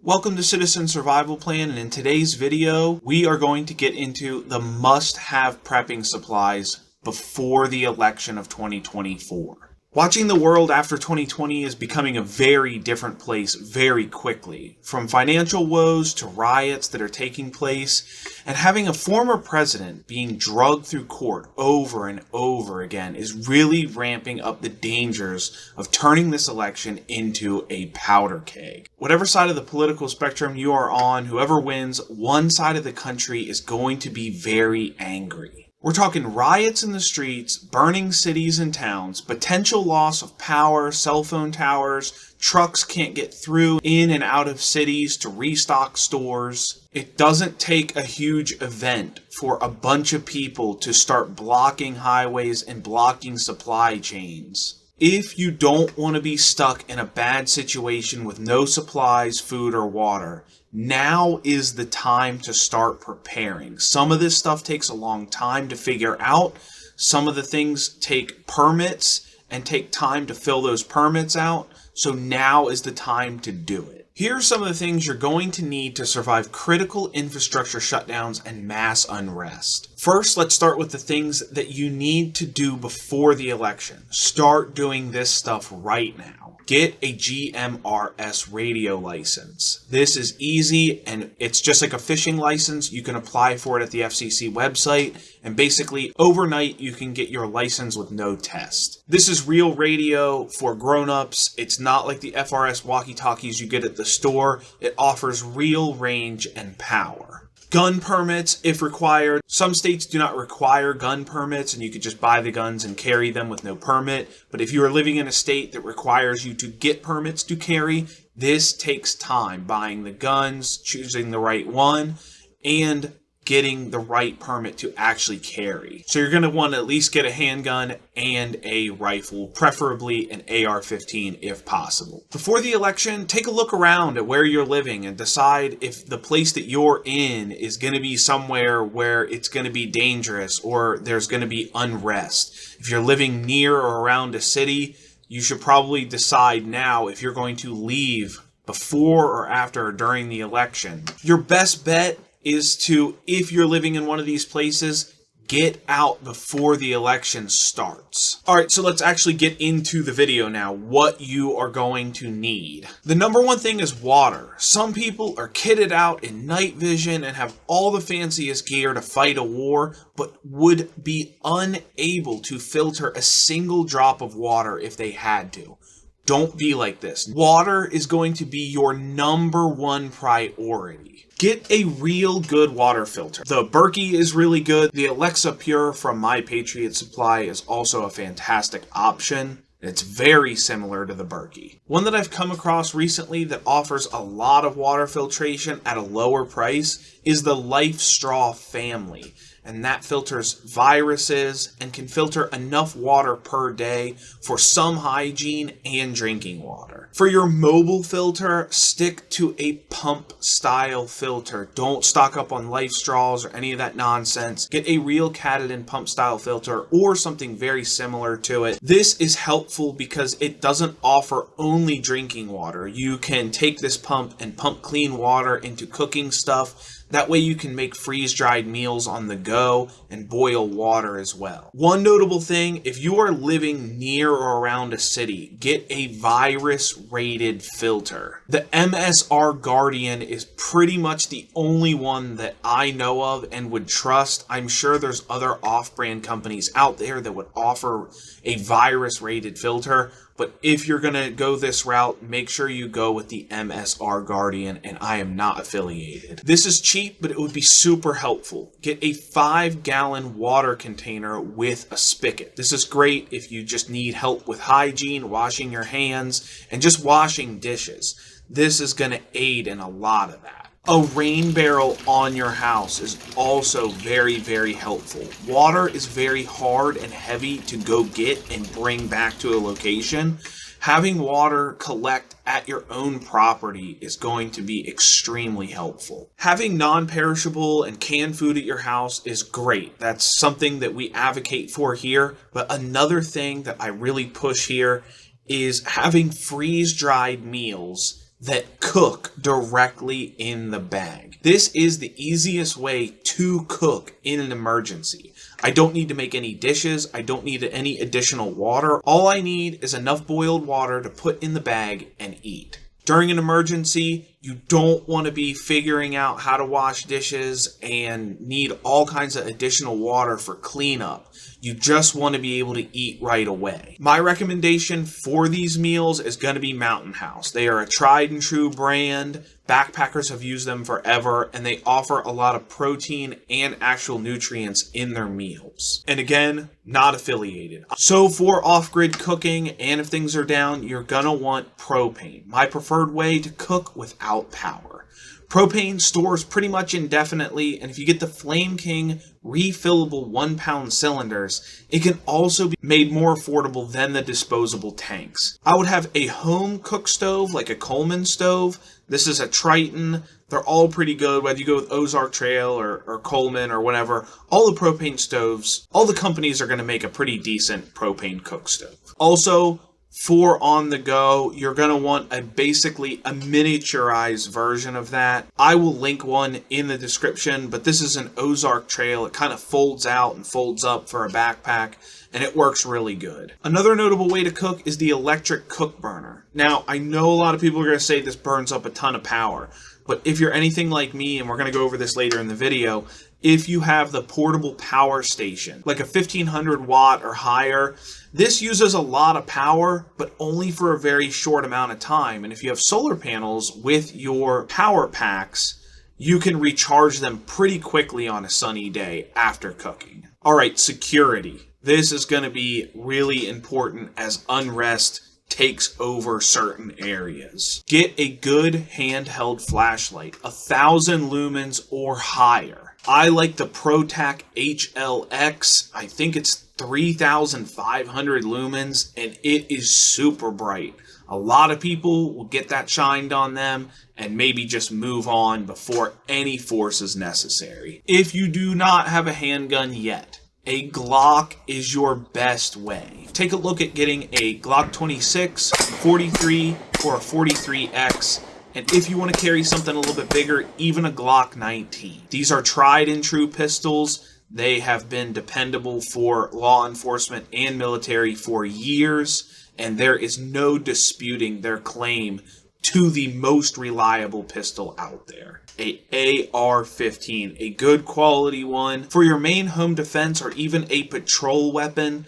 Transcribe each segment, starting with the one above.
Welcome to Citizen Survival Plan, and in today's video, we are going to get into the must-have prepping supplies before the election of 2024. Watching the world after 2020 is becoming a very different place very quickly, from financial woes to riots that are taking place, and having a former president being drugged through court over and over again is really ramping up the dangers of turning this election into a powder keg. Whatever side of the political spectrum you are on, whoever wins, one side of the country is going to be very angry. We're talking riots in the streets, burning cities and towns, potential loss of power, cell phone towers, trucks can't get through in and out of cities to restock stores. It doesn't take a huge event for a bunch of people to start blocking highways and blocking supply chains. If you don't want to be stuck in a bad situation with no supplies, food, or water, now is the time to start preparing. Some of this stuff takes a long time to figure out. Some of the things take permits and take time to fill those permits out. So now is the time to do it. Here are some of the things you're going to need to survive critical infrastructure shutdowns and mass unrest. First, let's start with the things that you need to do before the election. Start doing this stuff right now. Get a GMRS radio license. This is easy and it's just like a fishing license. You can apply for it at the FCC website, and basically overnight you can get your license with no test. This is real radio for grown-ups. It's not like the FRS walkie-talkies you get at the store. It offers real range and power. Gun permits, if required. Some states do not require gun permits, and you could just buy the guns and carry them with no permit. But if you are living in a state that requires you to get permits to carry, this takes time. Buying the guns, choosing the right one, and getting the right permit to actually carry. So you're going to want to at least get a handgun and a rifle, preferably an AR-15 if possible. Before the election, take a look around at where you're living and decide if the place that you're in is going to be somewhere where it's going to be dangerous or there's going to be unrest. If you're living near or around a city, you should probably decide now if you're going to leave before or after or during the election. Your best bet is to, if you're living in one of these places, get out before the election starts. Alright, so let's actually get into the video now, what you are going to need. The number one thing is water. Some people are kitted out in night vision and have all the fanciest gear to fight a war, but would be unable to filter a single drop of water if they had to. Don't be like this. Water is going to be your number one priority. Get a real good water filter. The Berkey is really good. The Alexa Pure from My Patriot Supply is also a fantastic option. It's very similar to the Berkey. One that I've come across recently that offers a lot of water filtration at a lower price is the Life Straw family. And that filters viruses and can filter enough water per day for some hygiene and drinking water. For your mobile filter, stick to a pump style filter. Don't stock up on Life Straws or any of that nonsense. Get a real Katadyn pump style filter or something very similar to it. This is helpful because it doesn't offer only drinking water. You can take this pump and pump clean water into cooking stuff. That way you can make freeze-dried meals on the go and boil water as well. One notable thing, if you are living near or around a city, get a virus-rated filter. The MSR Guardian is pretty much the only one that I know of and would trust. I'm sure there's other off-brand companies out there that would offer a virus-rated filter. But if you're going to go this route, make sure you go with the MSR Guardian, and I am not affiliated. This is cheap, but it would be super helpful. Get a 5-gallon water container with a spigot. This is great if you just need help with hygiene, washing your hands, and just washing dishes. This is going to aid in a lot of that. A rain barrel on your house is also very, very helpful. Water is very hard and heavy to go get and bring back to a location. Having water collect at your own property is going to be extremely helpful. Having non-perishable and canned food at your house is great. That's something that we advocate for here. But another thing that I really push here is having freeze-dried meals that cook directly in the bag. This is the easiest way to cook in an emergency. I don't need to make any dishes. I don't need any additional water. All I need is enough boiled water to put in the bag and eat. During an emergency, you don't want to be figuring out how to wash dishes and need all kinds of additional water for cleanup. You just want to be able to eat right away. My recommendation for these meals is going to be Mountain House. They are a tried and true brand. Backpackers have used them forever, and they offer a lot of protein and actual nutrients in their meals. And again, not affiliated. So for off-grid cooking, and if things are down, you're gonna want propane. My preferred way to cook without power. Propane stores pretty much indefinitely, and if you get the Flame King refillable 1-pound cylinders, it can also be made more affordable than the disposable tanks. I would have a home cook stove, like a Coleman stove. This is a Triton. They're all pretty good, whether you go with Ozark Trail or Coleman or whatever. All the propane stoves, all the companies are going to make a pretty decent propane cook stove. Also, for on the go, you're going to want basically a miniaturized version of that. I will link one in the description, but this is an Ozark Trail. It kind of folds out and folds up for a backpack, and it works really good. Another notable way to cook is the electric cook burner. Now, I know a lot of people are going to say this burns up a ton of power, but if you're anything like me, and we're going to go over this later in the video, if you have the portable power station, like a 1500 watt or higher, this uses a lot of power, but only for a very short amount of time. And if you have solar panels with your power packs, you can recharge them pretty quickly on a sunny day after cooking. All right, security. This is going to be really important as unrest takes over certain areas. Get a good handheld flashlight, 1,000 lumens or higher. I like the ProTac HLX. I think it's 3,500 lumens, and it is super bright. A lot of people will get that shined on them and maybe just move on before any force is necessary. If you do not have a handgun yet, a Glock is your best way. Take a look at getting a Glock 26, 43, or a 43X. And if you want to carry something a little bit bigger, even a Glock 19. These are tried and true pistols. They have been dependable for law enforcement and military for years, and there is no disputing their claim to the most reliable pistol out there. A AR-15, a good quality one. For your main home defense or even a patrol weapon,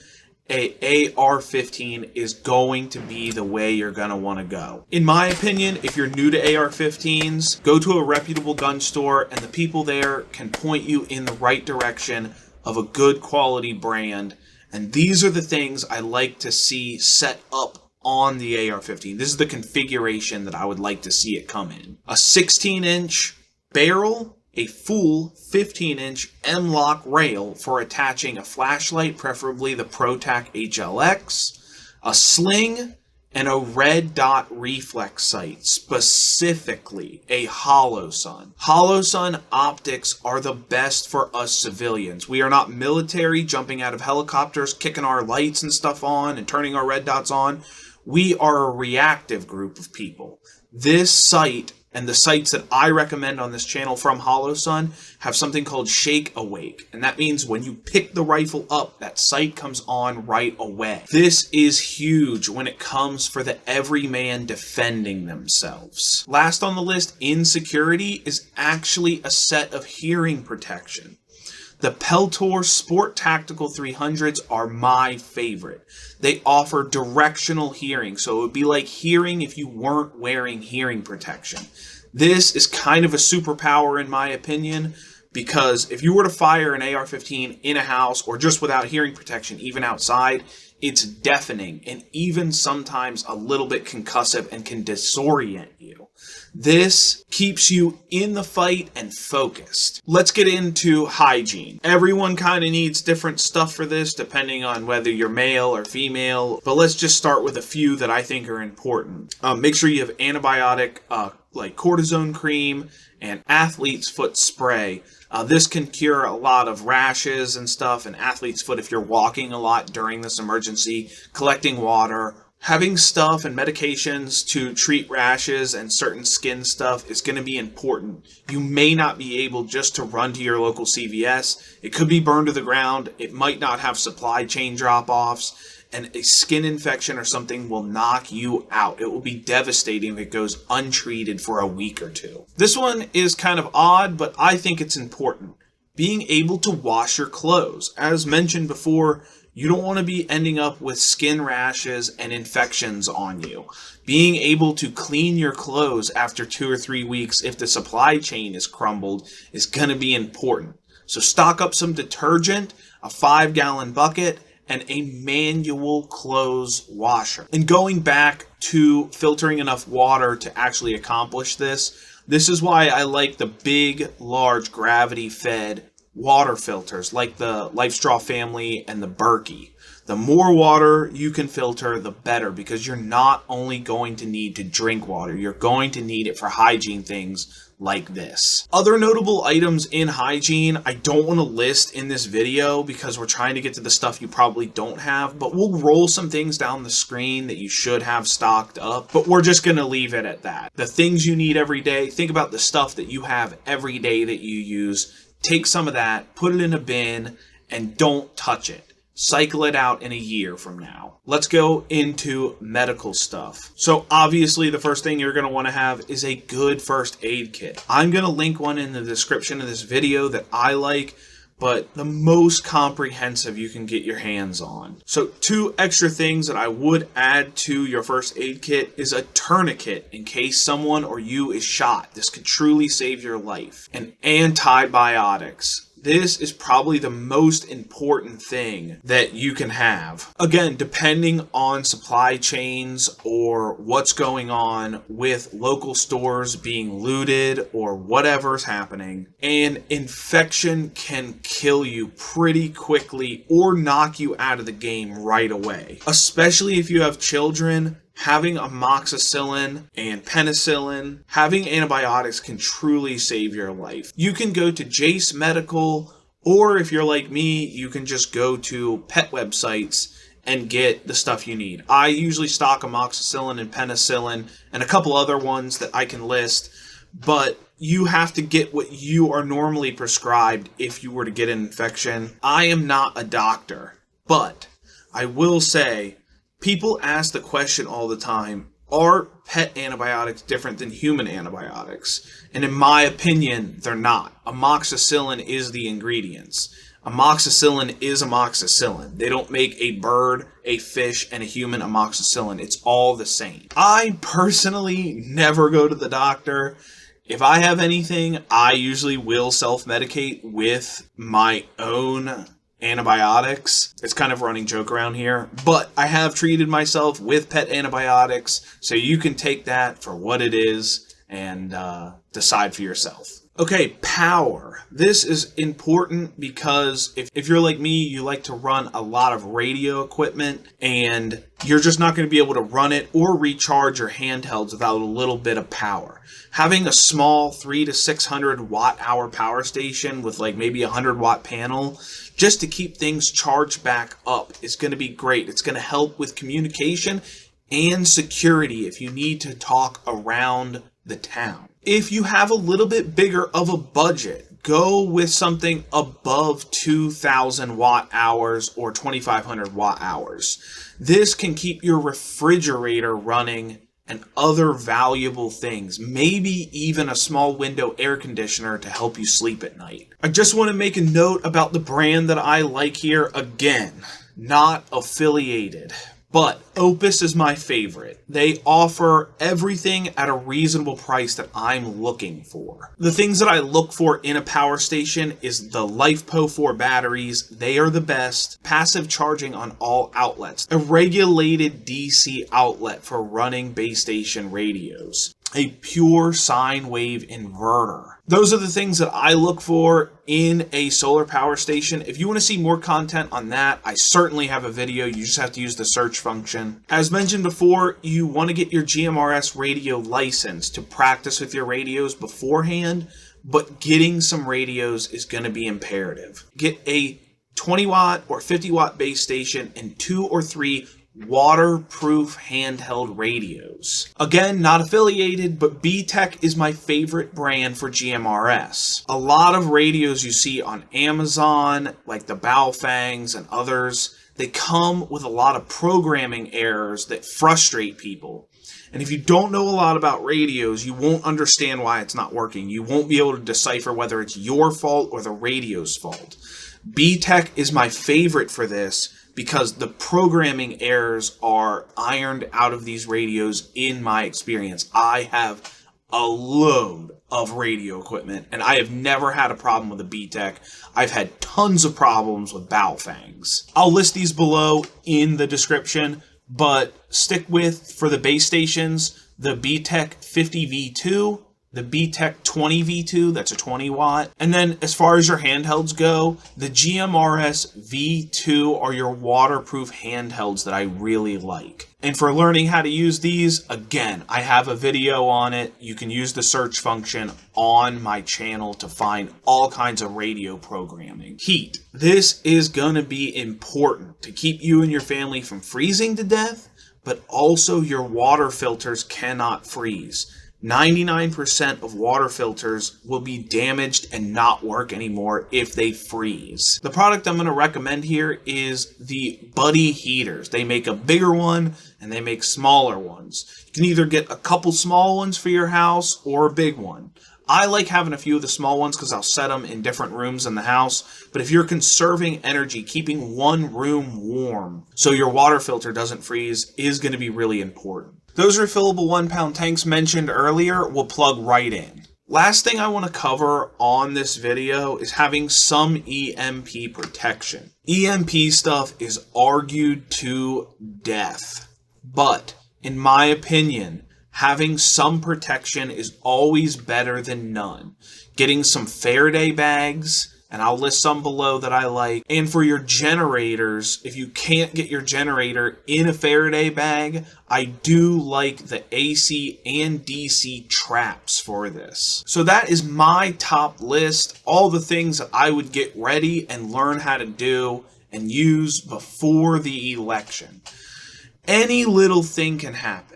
a AR-15 is going to be the way you're going to want to go. In my opinion, if you're new to AR-15s, go to a reputable gun store and the people there can point you in the right direction of a good quality brand. And these are the things I like to see set up on the AR-15. This is the configuration that I would like to see it come in. A 16-inch barrel, a full 15-inch M-LOK rail for attaching a flashlight, preferably the ProTac HLX, a sling, and a red dot reflex sight, specifically a Holosun. Holosun optics are the best for us civilians. We are not military jumping out of helicopters, kicking our lights and stuff on and turning our red dots on. We are a reactive group of people. This sight and the sights that I recommend on this channel from Holosun have something called Shake Awake. And that means when you pick the rifle up, that sight comes on right away. This is huge when it comes for the everyman defending themselves. Last on the list in security is actually a set of hearing protection. The Peltor Sport Tactical 300s are my favorite. They offer directional hearing, so it would be like hearing if you weren't wearing hearing protection. This is kind of a superpower in my opinion, because if you were to fire an AR-15 in a house or just without hearing protection, even outside, it's deafening and even sometimes a little bit concussive and can disorient you. This keeps you in the fight and focused. Let's get into hygiene. Everyone kind of needs different stuff for this, depending on whether you're male or female, but let's just start with a few that I think are important. Make sure you have antibiotic, like cortisone cream and athlete's foot spray. This can cure a lot of rashes and stuff, and athlete's foot if you're walking a lot during this emergency, collecting water, Having stuff and medications to treat rashes and certain skin stuff is going to be important. You may not be able just to run to your local CVS. It could be burned to the ground. It might not have supply chain drop-offs. And a skin infection or something will knock you out. It will be devastating if it goes untreated for a week or two. This one is kind of odd, but I think it's important. Being able to wash your clothes. As mentioned before, you don't want to be ending up with skin rashes and infections on you. Being able to clean your clothes after 2 or 3 weeks if the supply chain is crumbled is going to be important. So stock up some detergent, a 5-gallon bucket, and a manual clothes washer. And going back to filtering enough water to actually accomplish this is why I like the big, large gravity-fed water filters like the LifeStraw family and the Berkey. The more water you can filter, the better, because you're not only going to need to drink water, you're going to need it for hygiene things like this. Other notable items in hygiene, I don't want to list in this video because we're trying to get to the stuff you probably don't have, but we'll roll some things down the screen that you should have stocked up, but we're just going to leave it at that. The things you need every day, think about the stuff that you have every day that you use. Take some of that, put it in a bin, and don't touch it. Cycle it out in a year from now. Let's go into medical stuff. So obviously the first thing you're going to want to have is a good first aid kit. I'm going to link one in the description of this video that I like, but the most comprehensive you can get your hands on. So 2 extra things that I would add to your first aid kit is a tourniquet in case someone or you is shot. This could truly save your life. And antibiotics. This is probably the most important thing that you can have. Again, depending on supply chains or what's going on with local stores being looted or whatever's happening, an infection can kill you pretty quickly or knock you out of the game right away. Especially if you have children. Having amoxicillin and penicillin, having antibiotics can truly save your life. You can go to Jace Medical, or if you're like me, you can just go to pet websites and get the stuff you need. I usually stock amoxicillin and penicillin and a couple other ones that I can list, but you have to get what you are normally prescribed if you were to get an infection. I am not a doctor, but I will say, people ask the question all the time, are pet antibiotics different than human antibiotics? And in my opinion, they're not. Amoxicillin is the ingredients. Amoxicillin is amoxicillin. They don't make a bird, a fish, and a human amoxicillin. It's all the same. I personally never go to the doctor. If I have anything, I usually will self-medicate with my own antibiotics. It's kind of a running joke around here, but I have treated myself with pet antibiotics, so you can take that for what it is and decide for yourself. Okay, power. This is important because if you're like me, you like to run a lot of radio equipment and you're just not going to be able to run it or recharge your handhelds without a little bit of power. Having a small 300 to 600 watt hour power station with like maybe a 100 watt panel just to keep things charged back up is going to be great. It's going to help with communication and security if you need to talk around the town. If you have a little bit bigger of a budget, go with something above 2,000 watt hours or 2,500 watt hours. This can keep your refrigerator running and other valuable things, maybe even a small window air conditioner to help you sleep at night. I just want to make a note about the brand that I like here. Again, not affiliated, but Opus is my favorite. They offer everything at a reasonable price that I'm looking for. The things that I look for in a power station is the LiFePO 4 batteries. They are the best. Passive charging on all outlets. A regulated DC outlet for running base station radios. A pure sine wave inverter. Those are the things that I look for in a solar power station. If you want to see more content on that, I certainly have a video. You just have to use the search function. As mentioned before, you want to get your GMRS radio license to practice with your radios beforehand, but getting some radios is going to be imperative. Get a 20 watt or 50 watt base station and 2 or 3 waterproof handheld radios. Again, not affiliated, but B-Tech is my favorite brand for GMRS. A lot of radios you see on Amazon, like the Baofangs and others, they come with a lot of programming errors that frustrate people. And if you don't know a lot about radios, you won't understand why it's not working. You won't be able to decipher whether it's your fault or the radio's fault. B-Tech is my favorite for this because the programming errors are ironed out of these radios in my experience. I have a load of radio equipment, and I have never had a problem with a B-Tech. I've had tons of problems with Baofangs. I'll list these below in the description, but stick with, for the base stations, the B-Tech 50V2, the B-Tech 20V2, that's a 20 watt. And then as far as your handhelds go, the GMRS V2 are your waterproof handhelds that I really like. And for learning how to use these, again, I have a video on it. You can use the search function on my channel to find all kinds of radio programming. Heat. This is going to be important to keep you and your family from freezing to death, but also your water filters cannot freeze. 99% of water filters will be damaged and not work anymore if they freeze. The product I'm going to recommend here is the Buddy heaters. They make a bigger one and they make smaller ones. You can either get a couple small ones for your house or a big one. I like having a few of the small ones because I'll set them in different rooms in the house. But if you're conserving energy, keeping one room warm so your water filter doesn't freeze is going to be really important. Those refillable 1-pound tanks mentioned earlier will plug right in. Last thing I want to cover on this video is having some EMP protection. EMP stuff is argued to death, but in my opinion, having some protection is always better than none. Getting some Faraday bags, and I'll list some below that I like. And for your generators, if you can't get your generator in a Faraday bag, I do like the AC and DC traps for this. So that is my top list, all the things that I would get ready and learn how to do and use before the election. Any little thing can happen.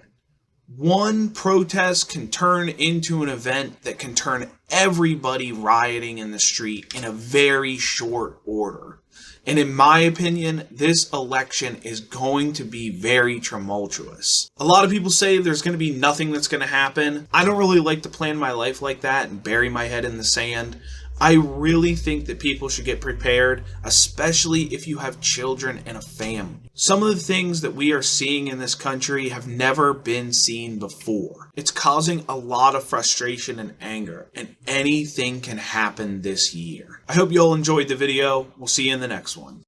One protest can turn into an event that can turn everybody rioting in the street in a very short order. And in my opinion, this election is going to be very tumultuous. A lot of people say there's going to be nothing that's going to happen. I don't really like to plan my life like that and bury my head in the sand. I really think that people should get prepared, especially if you have children and a family. Some of the things that we are seeing in this country have never been seen before. It's causing a lot of frustration and anger, and anything can happen this year. I hope you all enjoyed the video. We'll see you in the next one.